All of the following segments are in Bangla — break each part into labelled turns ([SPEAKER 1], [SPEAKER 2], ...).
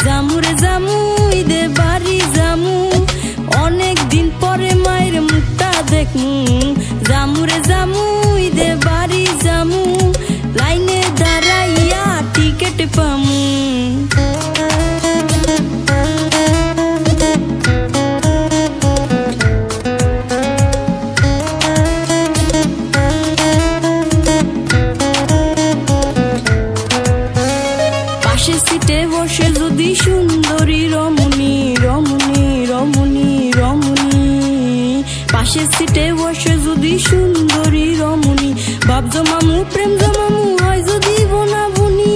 [SPEAKER 1] জামুরে জামু ঈদে বাড়ি জামু, অনেক দিন পরে মায়ের মুখটা দেখমু। জামুরে জামু ঈদে বাড়ি জামু, লাইনে দাঁড়াইয়া টিকেট পামু। পাশের সিটে বসে যদি সুন্দরী রমণী রমণী রমণী রমণী, পাশের সিটে বসে যদি সুন্দরী রমণী, ভাব জমামু প্রেম জমামু হয় যদি বোনা বুনি।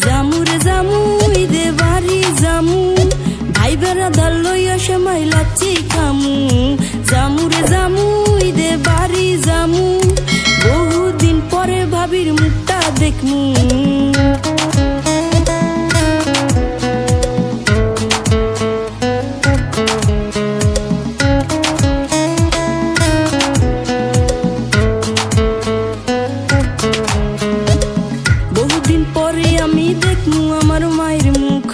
[SPEAKER 1] জামুরে জামু ঈদে বাড়ি জামু, ভাই বেড়াদার লইয়া সেমাই লাচ্ছি খামু। জামুরে জামু ঈদে বাড়ি জামু, বহুদিন পরে ভাবির মুখটা দেখমু। বহুদিন পরে আমি দেখমু আমার মায়ের মুখ,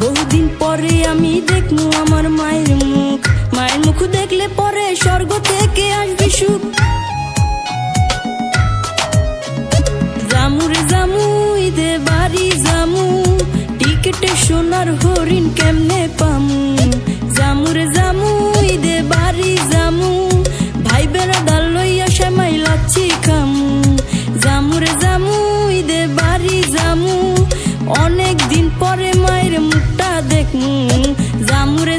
[SPEAKER 1] বহুদিন পরে আমি দেখমু আমার মায়ের মুখ। মায়ের মুখ দেখলে পরে স্বর্গ থেকে আসবে সুখ। জামুরে জামু ঈদে বাড়ি জামু, টিকেটে সোনার হরিণ কেমনে পামু। জামুরে জামু ঈদে বাড়ি জামু, ভাই বেড়াদার লইয়া সেমাই লাচ্ছি খামু। জামুরে জামু ঈদে বাড়ি জামু, অনেক দিন পরে মায়ের মুখটা দেখমু। জামুরে